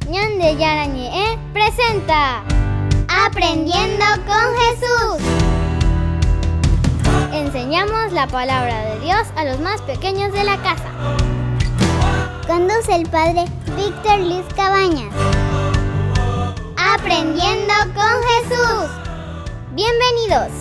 Ñande Yarañe presenta Aprendiendo con Jesús. Enseñamos la palabra de Dios a los más pequeños de la casa. Conduce el padre Víctor Luis Cabañas. Aprendiendo con Jesús. Bienvenidos.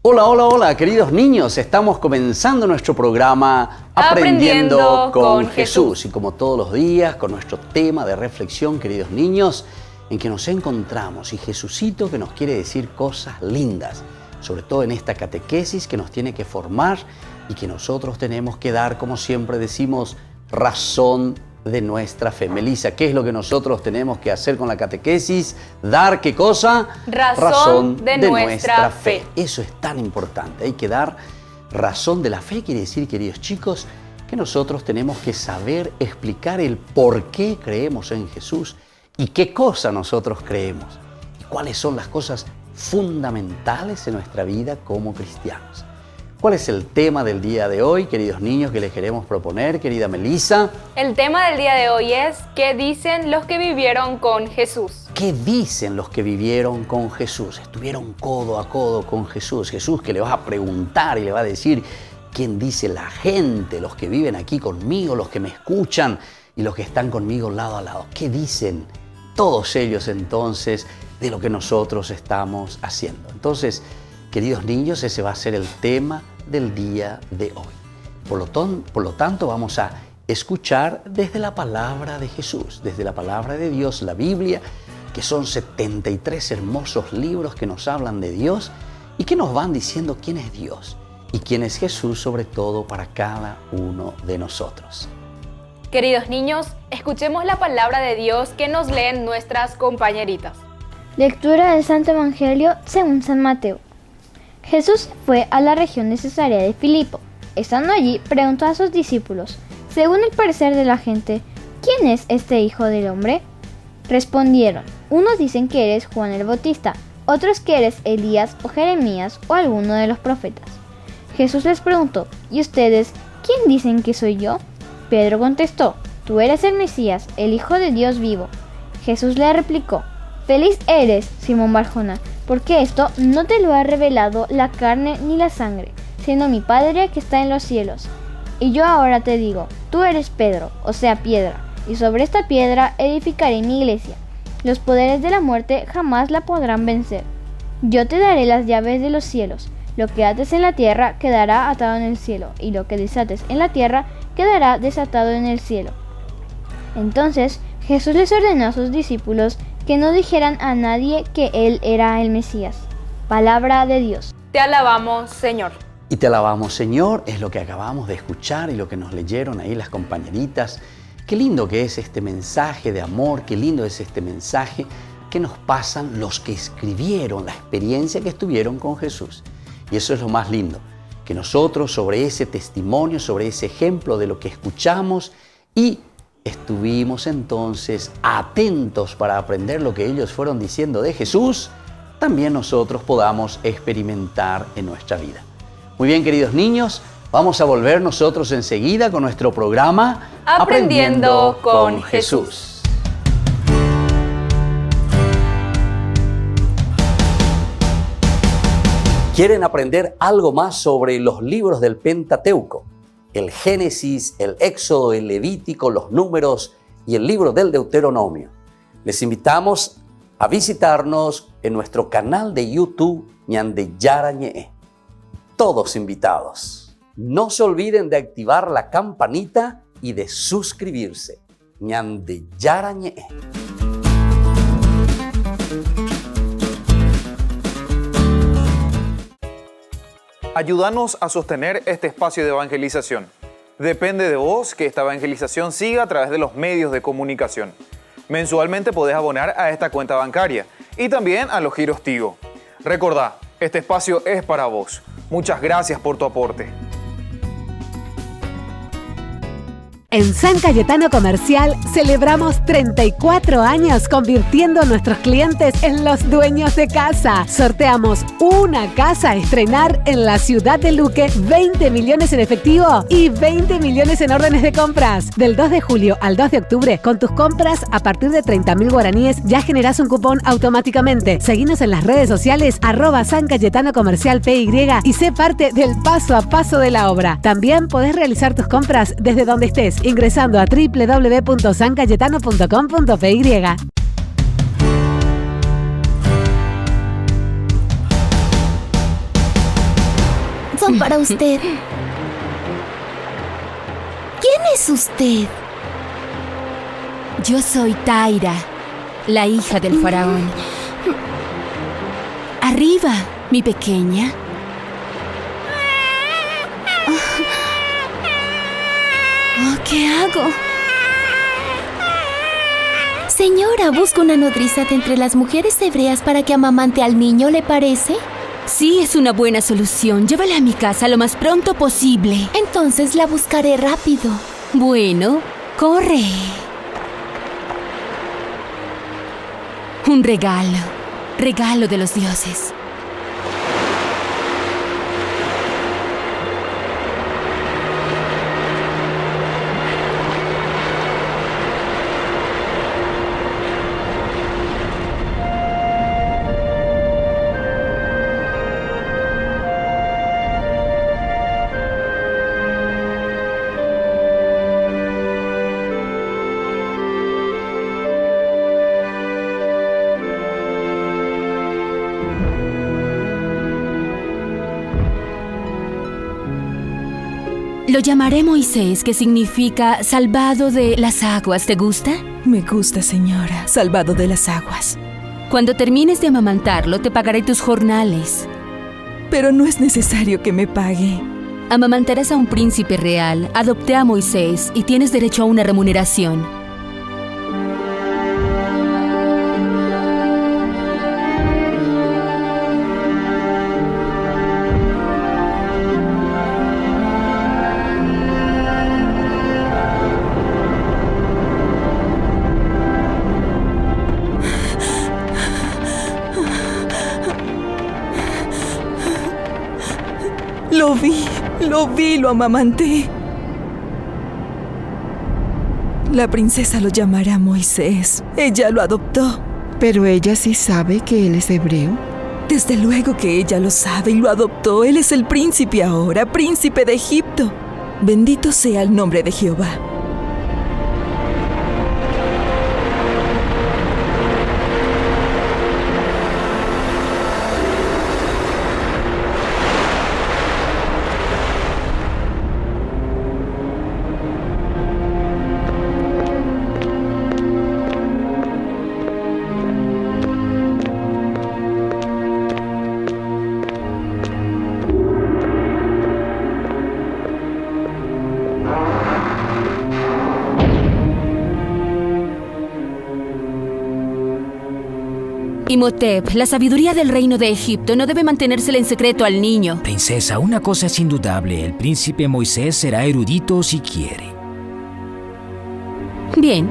Hola, queridos niños. Estamos comenzando nuestro programa Aprendiendo con Jesús. Y como todos los días, con nuestro tema de reflexión, queridos niños, en que nos encontramos y Jesucito que nos quiere decir cosas lindas, sobre todo en esta catequesis que nos tiene que formar y que nosotros tenemos que dar, como siempre decimos, razón de nuestra fe. Melissa, ¿qué es lo que nosotros tenemos que hacer con la catequesis? ¿Dar qué cosa? Razón de nuestra fe. Eso es tan importante. Hay que dar razón de la fe. Quiere decir, queridos chicos, que nosotros tenemos que saber explicar el por qué creemos en Jesús y qué cosa nosotros creemos y cuáles son las cosas fundamentales en nuestra vida como cristianos. ¿Cuál es el tema del día de hoy, queridos niños, que les queremos proponer, querida Melissa? El tema del día de hoy es ¿qué dicen los que vivieron con Jesús? ¿Qué dicen los que vivieron con Jesús? Estuvieron codo a codo con Jesús. Jesús que le vas a preguntar y le va a decir quién dice la gente, los que viven aquí conmigo, los que me escuchan y los que están conmigo lado a lado. ¿Qué dicen todos ellos entonces de lo que nosotros estamos haciendo? Entonces, queridos niños, ese va a ser el tema del día de hoy. Por lo tanto, vamos a escuchar desde la palabra de Jesús, desde la palabra de Dios, la Biblia, que son 73 hermosos libros que nos hablan de Dios y que nos van diciendo quién es Dios y quién es Jesús, sobre todo para cada uno de nosotros. Queridos niños, escuchemos la palabra de Dios que nos leen nuestras compañeritas. Lectura del Santo Evangelio según San Mateo. Jesús fue a la región de Cesarea de Filipo. Estando allí, preguntó a sus discípulos, según el parecer de la gente, ¿quién es este Hijo del Hombre? Respondieron, unos dicen que eres Juan el Bautista, otros que eres Elías o Jeremías o alguno de los profetas. Jesús les preguntó, ¿y ustedes, quién dicen que soy yo? Pedro contestó, tú eres el Mesías, el Hijo de Dios vivo. Jesús le replicó, feliz eres, Simón Barjona, porque esto no te lo ha revelado la carne ni la sangre, sino mi Padre que está en los cielos. Y yo ahora te digo, tú eres Pedro, o sea piedra, y sobre esta piedra edificaré mi iglesia. Los poderes de la muerte jamás la podrán vencer. Yo te daré las llaves de los cielos. Lo que ates en la tierra quedará atado en el cielo, y lo que desates en la tierra quedará desatado en el cielo. Entonces Jesús les ordenó a sus discípulos que no dijeran a nadie que Él era el Mesías. Palabra de Dios. Te alabamos, Señor. Y te alabamos, Señor, es lo que acabamos de escuchar y lo que nos leyeron ahí las compañeritas. Qué lindo que es este mensaje de amor, qué lindo es este mensaje que nos pasan los que escribieron la experiencia que estuvieron con Jesús. Y eso es lo más lindo, que nosotros sobre ese testimonio, sobre ese ejemplo de lo que escuchamos y estuvimos entonces atentos para aprender lo que ellos fueron diciendo de Jesús, también nosotros podamos experimentar en nuestra vida. Muy bien, queridos niños, vamos a volver nosotros enseguida con nuestro programa Aprendiendo con Jesús. ¿Quieren aprender algo más sobre los libros del Pentateuco? El Génesis, el Éxodo, el Levítico, los Números y el libro del Deuteronomio. Les invitamos a visitarnos en nuestro canal de YouTube Ñande Yarañe. Todos invitados. No se olviden de activar la campanita y de suscribirse. Ñande Yarañe. Ayúdanos a sostener este espacio de evangelización. Depende de vos que esta evangelización siga a través de los medios de comunicación. Mensualmente podés abonar a esta cuenta bancaria y también a los giros Tigo. Recordá, este espacio es para vos. Muchas gracias por tu aporte. En San Cayetano Comercial celebramos 34 años convirtiendo a nuestros clientes en los dueños de casa. Sorteamos una casa a estrenar en la ciudad de Luque, 20 millones en efectivo y 20 millones en órdenes de compras. Del 2 de julio al 2 de octubre, con tus compras a partir de 30.000 guaraníes ya generás un cupón automáticamente. Seguinos en las redes sociales @San Cayetano Comercial PY y sé parte del paso a paso de la obra. También podés realizar tus compras desde donde estés, ingresando a www.sancayetano.com.py. Son para usted. ¿Quién es usted? Yo soy Taira, la hija del faraón. Arriba, mi pequeña. ¿Qué hago? Señora, busco una nodriza de entre las mujeres hebreas para que amamante al niño, ¿le parece? Sí, es una buena solución. Llévala a mi casa lo más pronto posible. Entonces la buscaré rápido. Bueno, corre. Un regalo de los dioses. Lo llamaré Moisés, que significa salvado de las aguas. ¿Te gusta? Me gusta, señora. Salvado de las aguas. Cuando termines de amamantarlo, te pagaré tus jornales. Pero no es necesario que me pague. Amamantarás a un príncipe real. Adopté a Moisés y tienes derecho a una remuneración. Lo amamanté. La princesa lo llamará Moisés. Ella lo adoptó. ¿Pero ella sí sabe que él es hebreo? Desde luego que ella lo sabe y lo adoptó. Él es el príncipe ahora, príncipe de Egipto. Bendito sea el nombre de Jehová. Imhotep, la sabiduría del reino de Egipto no debe mantenérsele en secreto al niño. Princesa, una cosa es indudable. El príncipe Moisés será erudito si quiere. Bien.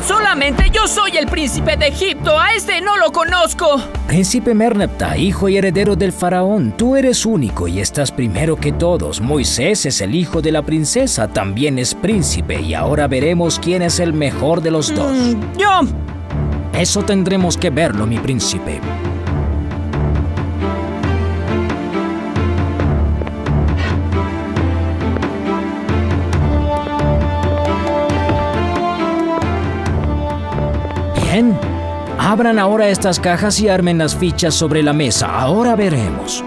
Solamente yo soy el príncipe de Egipto. A este no lo conozco. Príncipe Merneptah, hijo y heredero del faraón, tú eres único y estás primero que todos. Moisés es el hijo de la princesa, también es príncipe, y ahora veremos quién es el mejor de los dos. ¡Yo! Eso tendremos que verlo, mi príncipe. Bien. Abran ahora estas cajas y armen las fichas sobre la mesa. Ahora veremos.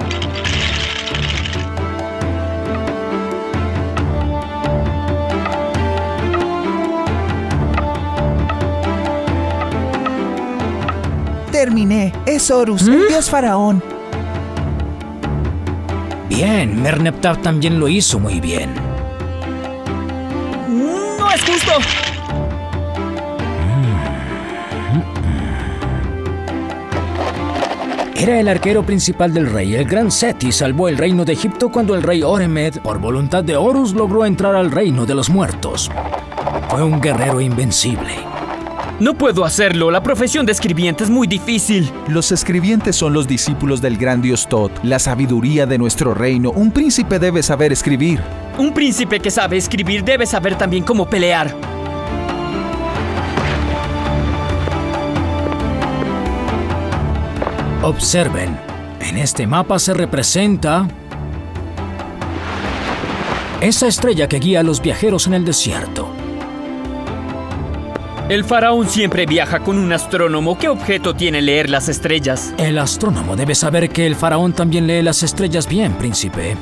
Terminé. Es Horus, el dios faraón. Bien, Merneptah también lo hizo muy bien. ¡No es justo! Era el arquero principal del rey. El gran Seti salvó el reino de Egipto cuando el rey Oremed, por voluntad de Horus, logró entrar al reino de los muertos. Fue un guerrero invencible. No puedo hacerlo. La profesión de escribiente es muy difícil. Los escribientes son los discípulos del gran dios Tot, la sabiduría de nuestro reino. Un príncipe debe saber escribir. Un príncipe que sabe escribir debe saber también cómo pelear. Observen, en este mapa se representa esa estrella que guía a los viajeros en el desierto. El faraón siempre viaja con un astrónomo. ¿Qué objeto tiene leer las estrellas? El astrónomo debe saber que el faraón también lee las estrellas bien, príncipe.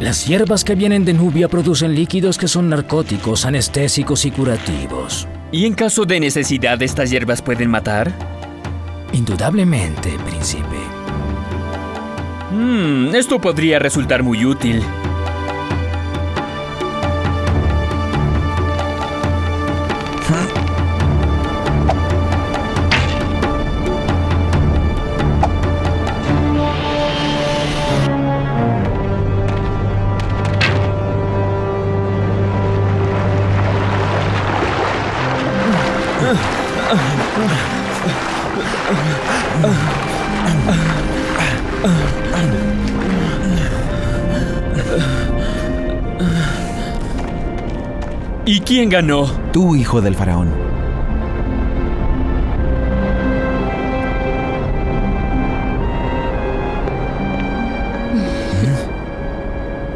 Las hierbas que vienen de Nubia producen líquidos que son narcóticos, anestésicos y curativos. ¿Y en caso de necesidad, estas hierbas pueden matar? Indudablemente, príncipe. Esto podría resultar muy útil. ¿Y quién ganó? Tú, hijo del faraón.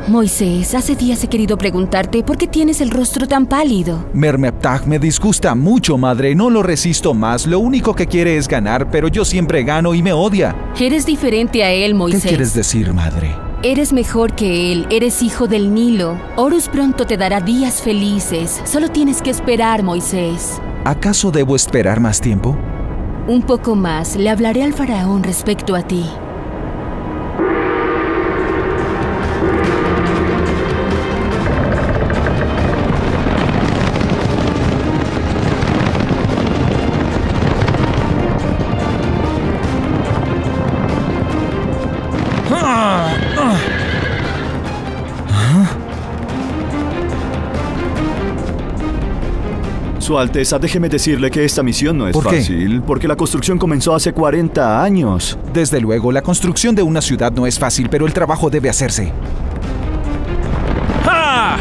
Moisés, hace días he querido preguntarte por qué tienes el rostro tan pálido. Mermeptah me disgusta mucho, madre. No lo resisto más. Lo único que quiere es ganar, pero yo siempre gano y me odia. Eres diferente a él, Moisés. ¿Qué quieres decir, madre? Eres mejor que él, eres hijo del Nilo. Horus pronto te dará días felices. Solo tienes que esperar, Moisés. ¿Acaso debo esperar más tiempo? Un poco más. Le hablaré al faraón respecto a ti. Su Alteza, déjeme decirle que esta misión no es fácil, porque la construcción comenzó hace 40 años. Desde luego, la construcción de una ciudad no es fácil, pero el trabajo debe hacerse. ¡Ja!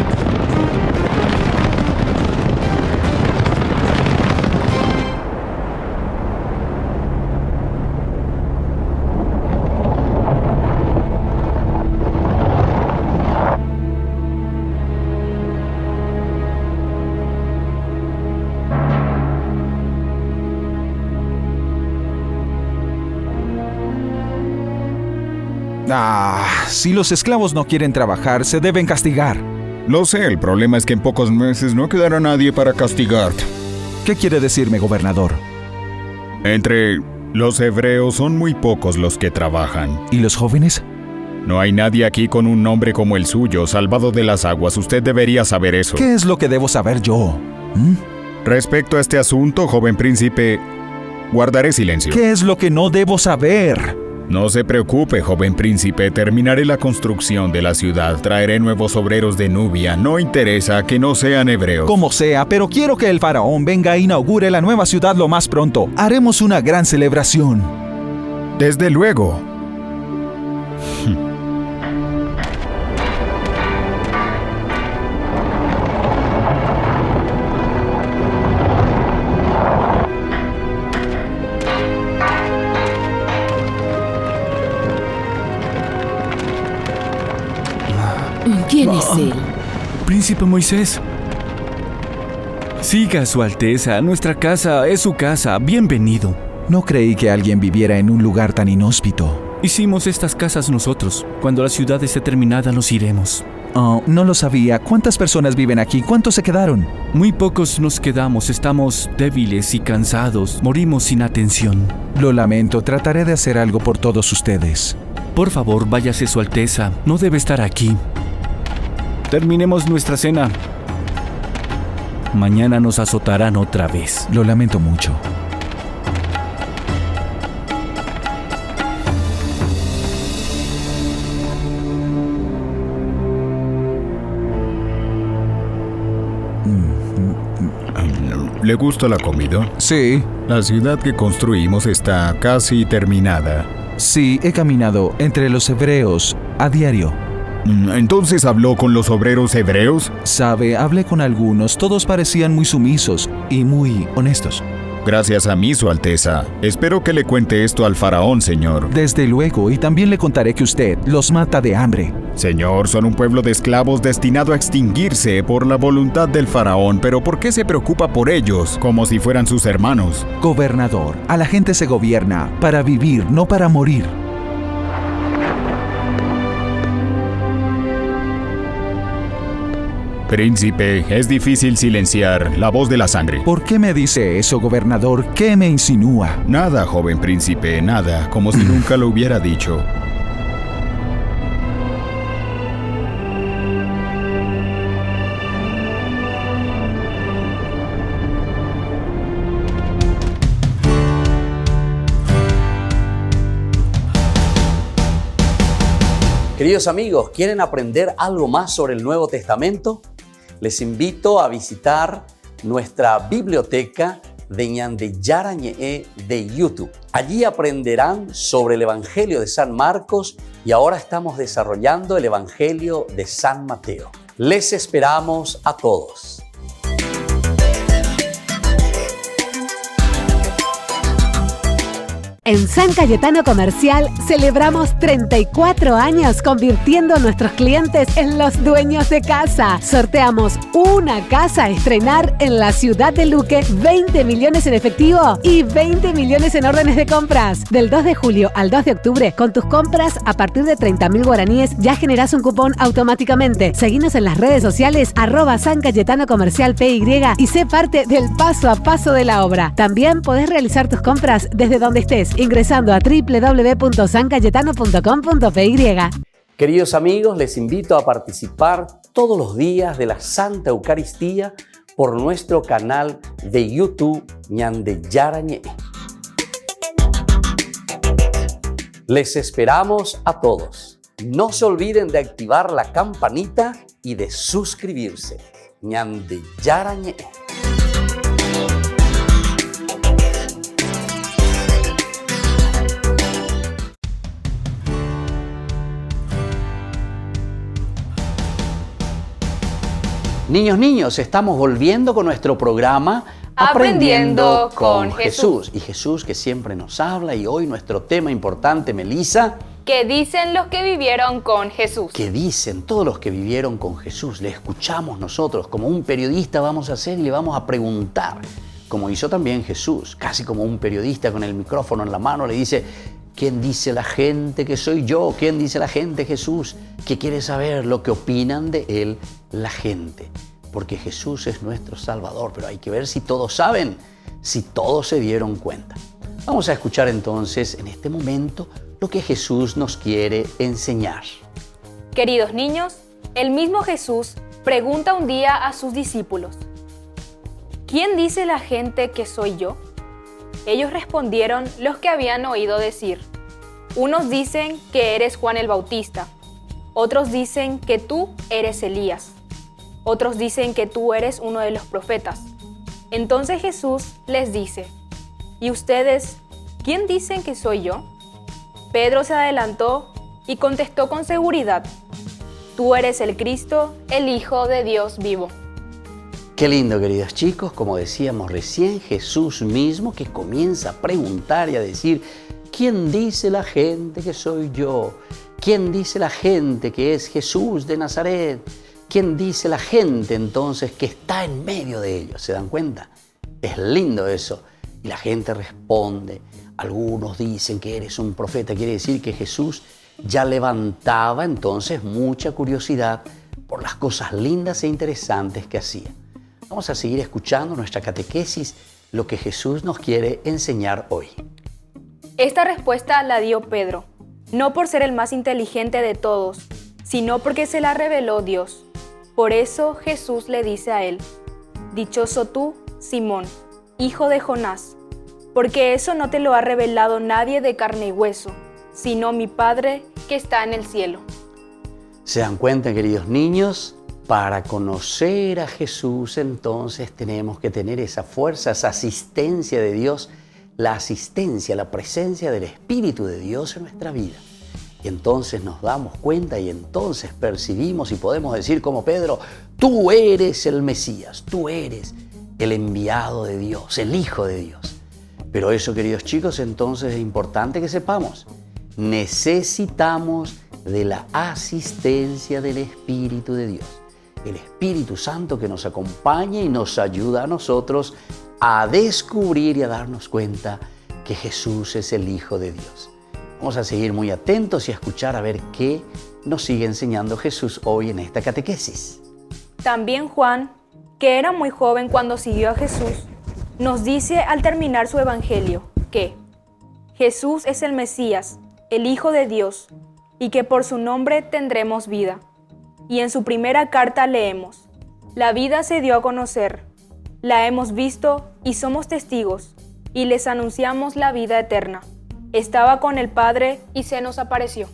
Si los esclavos no quieren trabajar, se deben castigar. Lo sé, el problema es que en pocos meses no quedará nadie para castigarte. ¿Qué quiere decirme, gobernador? Entre los hebreos son muy pocos los que trabajan. ¿Y los jóvenes? No hay nadie aquí con un nombre como el suyo, salvado de las aguas. Usted debería saber eso. ¿Qué es lo que debo saber yo? Respecto a este asunto, joven príncipe, guardaré silencio. ¿Qué es lo que no debo saber? No se preocupe, joven príncipe, terminaré la construcción de la ciudad, traeré nuevos obreros de Nubia, no interesa que no sean hebreos. Como sea, pero quiero que el faraón venga e inaugure la nueva ciudad lo más pronto. Haremos una gran celebración. Desde luego. ¿Quién es él? Príncipe Moisés. Siga, Su Alteza. Nuestra casa es su casa. Bienvenido. No creí que alguien viviera en un lugar tan inhóspito. Hicimos estas casas nosotros. Cuando la ciudad esté terminada, nos iremos. Oh, no lo sabía. ¿Cuántas personas viven aquí? ¿Cuántos se quedaron? Muy pocos nos quedamos. Estamos débiles y cansados. Morimos sin atención. Lo lamento. Trataré de hacer algo por todos ustedes. Por favor, váyase, Su Alteza. No debe estar aquí. Terminemos nuestra cena. Mañana nos azotarán otra vez. Lo lamento mucho. ¿Le gusta la comida? Sí. La ciudad que construimos está casi terminada. Sí, he caminado entre los hebreos a diario. ¿Entonces habló con los obreros hebreos? Sabe, hablé con algunos. Todos parecían muy sumisos y muy honestos. Gracias a mí, Su Alteza. Espero que le cuente esto al faraón, señor. Desde luego, y también le contaré que usted los mata de hambre. Señor, son un pueblo de esclavos destinado a extinguirse por la voluntad del faraón, pero ¿por qué se preocupa por ellos, como si fueran sus hermanos? Gobernador, a la gente se gobierna para vivir, no para morir. Príncipe, es difícil silenciar la voz de la sangre. ¿Por qué me dice eso, gobernador? ¿Qué me insinúa? Nada, joven príncipe, nada, como si nunca lo hubiera dicho. Queridos amigos, ¿quieren aprender algo más sobre el Nuevo Testamento? Les invito a visitar nuestra biblioteca de Ñande Yarañe de YouTube. Allí aprenderán sobre el Evangelio de San Marcos y ahora estamos desarrollando el Evangelio de San Mateo. Les esperamos a todos. En San Cayetano Comercial celebramos 34 años convirtiendo a nuestros clientes en los dueños de casa. Sorteamos una casa a estrenar en la ciudad de Luque, 20 millones en efectivo y 20 millones en órdenes de compras. Del 2 de julio al 2 de octubre, con tus compras a partir de 30.000 guaraníes ya generás un cupón automáticamente. Seguinos en las redes sociales @San Cayetano Comercial PY y sé parte del paso a paso de la obra. También podés realizar tus compras desde donde estés, ingresando a www.sancayetano.com.py. Queridos amigos, les invito a participar todos los días de la Santa Eucaristía por nuestro canal de YouTube Ñande Yarañe. Les esperamos a todos. No se olviden de activar la campanita y de suscribirse. Ñande Yarañe. Niños, estamos volviendo con nuestro programa Aprendiendo con Jesús. Y Jesús que siempre nos habla, y hoy nuestro tema importante, Melissa. ¿Qué dicen los que vivieron con Jesús? ¿Qué dicen todos los que vivieron con Jesús? Le escuchamos nosotros, como un periodista vamos a hacer y le vamos a preguntar, como hizo también Jesús, casi como un periodista con el micrófono en la mano, le dice: ¿quién dice la gente que soy yo? ¿Quién dice la gente Jesús? Que quiere saber lo que opinan de él la gente. Porque Jesús es nuestro Salvador, pero hay que ver si todos saben, si todos se dieron cuenta. Vamos a escuchar entonces en este momento lo que Jesús nos quiere enseñar. Queridos niños, el mismo Jesús pregunta un día a sus discípulos: ¿quién dice la gente que soy yo? Ellos respondieron los que habían oído decir: unos dicen que eres Juan el Bautista, otros dicen que tú eres Elías, otros dicen que tú eres uno de los profetas. Entonces Jesús les dice: ¿y ustedes, quién dicen que soy yo? Pedro se adelantó y contestó con seguridad: tú eres el Cristo, el Hijo de Dios vivo. Qué lindo, queridos chicos, como decíamos recién, Jesús mismo que comienza a preguntar y a decir: ¿quién dice la gente que soy yo? ¿Quién dice la gente que es Jesús de Nazaret? ¿Quién dice la gente entonces que está en medio de ellos? ¿Se dan cuenta? Es lindo eso. Y la gente responde. Algunos dicen que eres un profeta. Quiere decir que Jesús ya levantaba entonces mucha curiosidad por las cosas lindas e interesantes que hacía. Vamos a seguir escuchando nuestra catequesis, lo que Jesús nos quiere enseñar hoy. Esta respuesta la dio Pedro, no por ser el más inteligente de todos, sino porque se la reveló Dios. Por eso Jesús le dice a él: Dichoso tú, Simón, hijo de Jonás, porque eso no te lo ha revelado nadie de carne y hueso, sino mi Padre que está en el cielo. ¿Se dan cuenta, queridos niños? Para conocer a Jesús, entonces tenemos que tener esa fuerza, esa asistencia de Dios, la asistencia, la presencia del Espíritu de Dios en nuestra vida. Y entonces nos damos cuenta y entonces percibimos y podemos decir como Pedro, tú eres el Mesías, tú eres el enviado de Dios, el Hijo de Dios. Pero eso, queridos chicos, entonces es importante que sepamos, necesitamos de la asistencia del Espíritu de Dios. El Espíritu Santo que nos acompaña y nos ayuda a nosotros a descubrir y a darnos cuenta que Jesús es el Hijo de Dios. Vamos a seguir muy atentos y a escuchar a ver qué nos sigue enseñando Jesús hoy en esta catequesis. También Juan, que era muy joven cuando siguió a Jesús, nos dice al terminar su evangelio que Jesús es el Mesías, el Hijo de Dios, y que por su nombre tendremos vida. Y en su primera carta leemos, la vida se dio a conocer, la hemos visto y somos testigos, y les anunciamos la vida eterna. Estaba con el Padre y se nos apareció.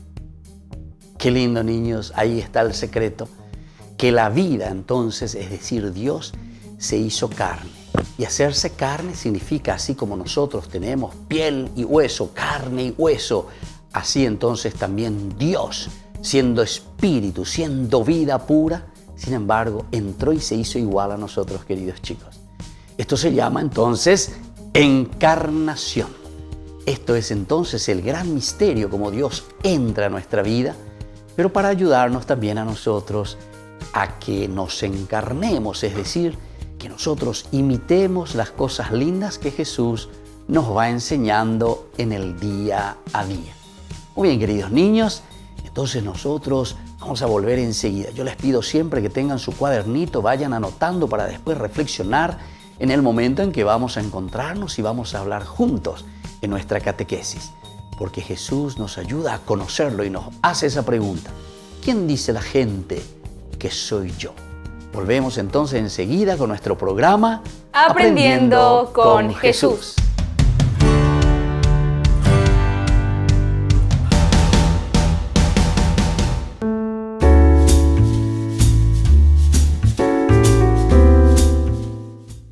Qué lindo, niños, ahí está el secreto, que la vida entonces, es decir, Dios, se hizo carne. Y hacerse carne significa, así como nosotros tenemos piel y hueso, carne y hueso, así entonces también Dios, siendo espíritu, siendo vida pura, sin embargo, entró y se hizo igual a nosotros, queridos chicos. Esto se llama entonces encarnación. Esto es entonces el gran misterio, como Dios entra a nuestra vida, pero para ayudarnos también a nosotros a que nos encarnemos, es decir, que nosotros imitemos las cosas lindas que Jesús nos va enseñando en el día a día. Muy bien, queridos niños, entonces nosotros vamos a volver enseguida. Yo les pido siempre que tengan su cuadernito, vayan anotando para después reflexionar en el momento en que vamos a encontrarnos y vamos a hablar juntos en nuestra catequesis. Porque Jesús nos ayuda a conocerlo y nos hace esa pregunta. ¿Quién dice la gente que soy yo? Volvemos entonces enseguida con nuestro programa Aprendiendo con Jesús.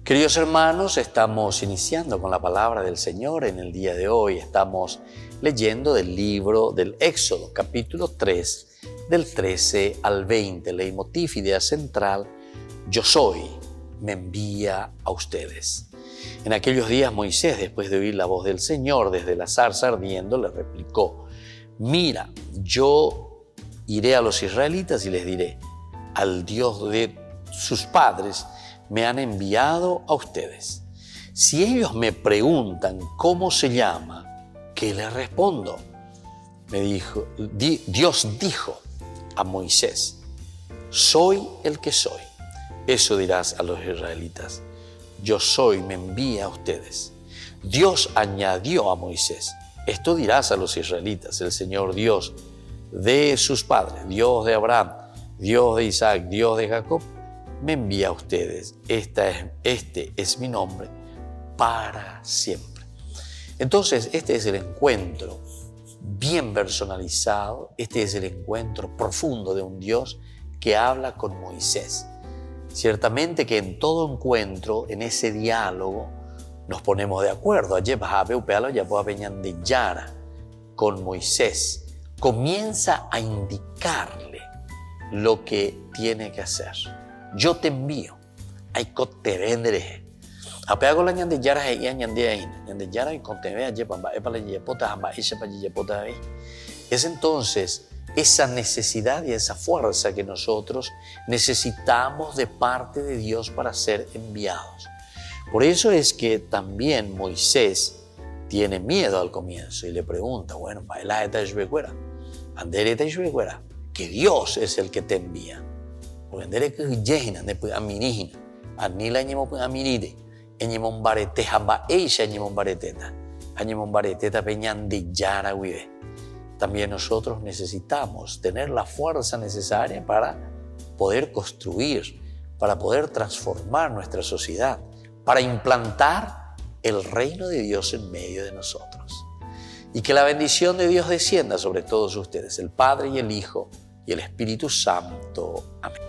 Queridos hermanos, estamos iniciando con la palabra del Señor en el día de hoy. Estamos leyendo del libro del Éxodo, capítulo 3, del 13 al 20. Leitmotiv, idea central, yo soy, me envía a ustedes. En aquellos días Moisés, después de oír la voz del Señor desde la zarza ardiendo, le replicó, mira, yo iré a los israelitas y les diré, al Dios de sus padres me han enviado a ustedes. Si ellos me preguntan cómo se llama, ¿qué les respondo? Dios dijo a Moisés, soy el que soy. Eso dirás a los israelitas, yo soy, me envía a ustedes. Dios añadió a Moisés, esto dirás a los israelitas, el Señor Dios de sus padres, Dios de Abraham, Dios de Isaac, Dios de Jacob, me envía a ustedes. Este es mi nombre para siempre. Entonces, este es el encuentro bien personalizado, este es el encuentro profundo de un Dios que habla con Moisés. Ciertamente que en todo encuentro, en ese diálogo, nos ponemos de acuerdo. Con Moisés comienza a indicarle lo que tiene que hacer. Yo te envío. Hay coterendre. Apego la ñandillara y ñandillara y conteve allí para yepota amba ella para yepota ahí. Es entonces esa necesidad y esa fuerza que nosotros necesitamos de parte de Dios para ser enviados. Por eso es que también Moisés tiene miedo al comienzo y le pregunta, bueno, que Dios es el que te envía. Porque que yehina ne pu aminihina anila ñemo pu aminide eñemon barete hamba eisha ñemon bareteta añemon bareteta peñan de yara wive. También nosotros necesitamos tener la fuerza necesaria para poder construir, para poder transformar nuestra sociedad, para implantar el reino de Dios en medio de nosotros. Y que la bendición de Dios descienda sobre todos ustedes, el Padre y el Hijo y el Espíritu Santo. Amén.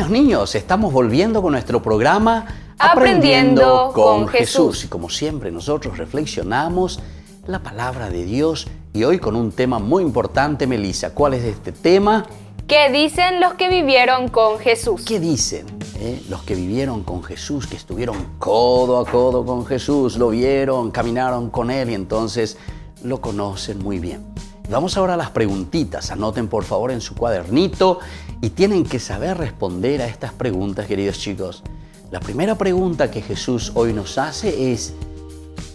Niños, estamos volviendo con nuestro programa Aprendiendo con Jesús. Y como siempre, nosotros reflexionamos la palabra de Dios y hoy con un tema muy importante, Melissa. ¿Cuál es este tema? ¿Qué dicen los que vivieron con Jesús? ¿Qué dicen los que vivieron con Jesús, que estuvieron codo a codo con Jesús, lo vieron, caminaron con Él y entonces lo conocen muy bien? Vamos ahora a las preguntitas. Anoten por favor en su cuadernito y tienen que saber responder a estas preguntas, queridos chicos. La primera pregunta que Jesús hoy nos hace es,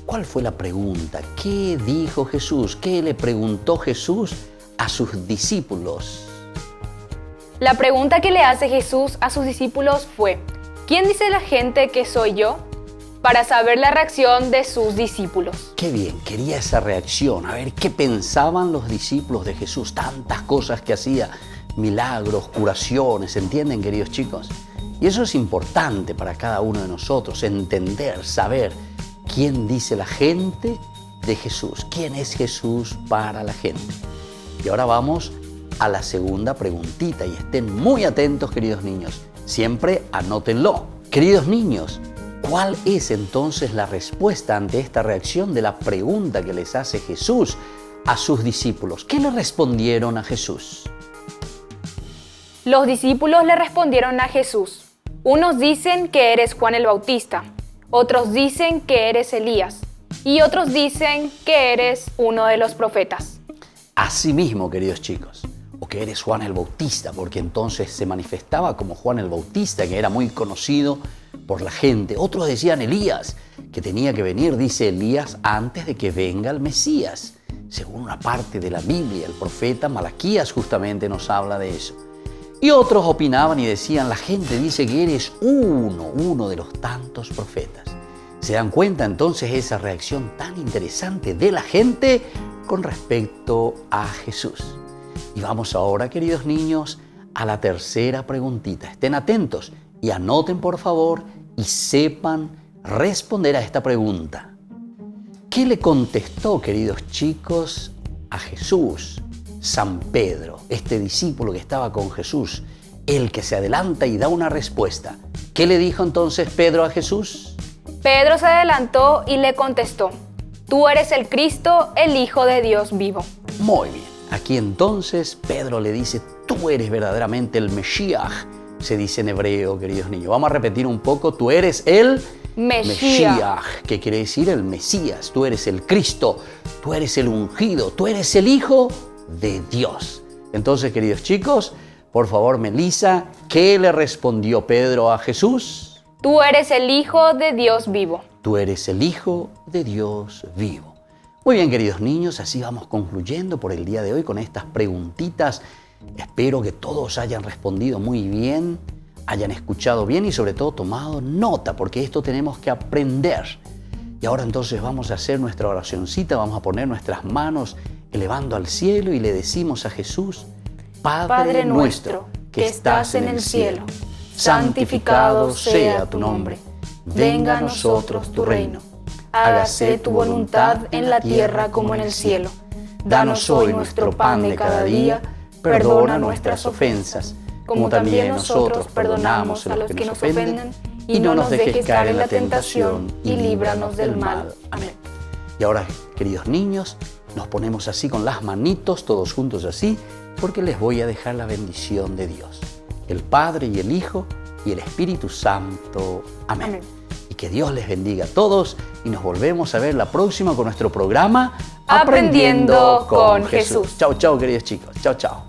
¿cuál fue la pregunta? ¿Qué dijo Jesús? ¿Qué le preguntó Jesús a sus discípulos? La pregunta que le hace Jesús a sus discípulos fue, ¿quién dice la gente que soy yo? Para saber la reacción de sus discípulos. Qué bien, quería esa reacción, a ver qué pensaban los discípulos de Jesús, tantas cosas que hacía, milagros, curaciones, ¿entienden, queridos chicos? Y eso es importante para cada uno de nosotros, entender, saber quién dice la gente de Jesús, quién es Jesús para la gente. Y ahora vamos a la segunda preguntita y estén muy atentos, queridos niños, siempre anótenlo. Queridos niños, ¿cuál es entonces la respuesta ante esta reacción de la pregunta que les hace Jesús a sus discípulos? ¿Qué le respondieron a Jesús? Los discípulos le respondieron a Jesús. Unos dicen que eres Juan el Bautista, otros dicen que eres Elías y otros dicen que eres uno de los profetas. Así mismo, queridos chicos, o que eres Juan el Bautista, porque entonces se manifestaba como Juan el Bautista, que era muy conocido por la gente. Otros decían Elías, que tenía que venir, dice Elías, antes de que venga el Mesías. Según una parte de la Biblia, el profeta Malaquías justamente nos habla de eso. Y otros opinaban y decían, la gente dice que eres uno de los tantos profetas. ¿Se dan cuenta entonces esa reacción tan interesante de la gente con respecto a Jesús? Y vamos ahora, queridos niños, a la tercera preguntita. Estén atentos y anoten por favor y sepan responder a esta pregunta. ¿Qué le contestó, queridos chicos, a Jesús San Pedro, este discípulo que estaba con Jesús, el que se adelanta y da una respuesta? ¿Qué le dijo entonces Pedro a Jesús? Pedro se adelantó y le contestó, tú eres el Cristo, el Hijo de Dios vivo. Muy bien, aquí entonces Pedro le dice, tú eres verdaderamente el Mesías, se dice en hebreo, queridos niños. Vamos a repetir un poco, tú eres el Mesías, que quiere decir el Mesías, tú eres el Cristo, tú eres el ungido, tú eres el Hijo de Dios. Entonces, queridos chicos, por favor, Melissa, ¿qué le respondió Pedro a Jesús? Tú eres el Hijo de Dios vivo. Tú eres el Hijo de Dios vivo. Muy bien, queridos niños, así vamos concluyendo por el día de hoy con estas preguntitas. Espero que todos hayan respondido muy bien, hayan escuchado bien y sobre todo tomado nota, porque esto tenemos que aprender. Y ahora entonces vamos a hacer nuestra oracioncita, vamos a poner nuestras manos elevando al cielo y le decimos a Jesús, Padre nuestro que estás en el cielo, santificado sea tu nombre, venga a nosotros tu reino, hágase tu voluntad en la tierra como en el cielo. Danos hoy nuestro pan de cada día, perdona nuestras ofensas, como también nosotros perdonamos a los que nos ofenden, y no nos dejes caer en la tentación y líbranos del mal. Amén. Y ahora, queridos niños, nos ponemos así con las manitos, todos juntos así, porque les voy a dejar la bendición de Dios, el Padre y el Hijo y el Espíritu Santo. Amén. Amén. Y que Dios les bendiga a todos y nos volvemos a ver la próxima con nuestro programa Aprendiendo con Jesús. Chao, chao, queridos chicos. Chao, chao.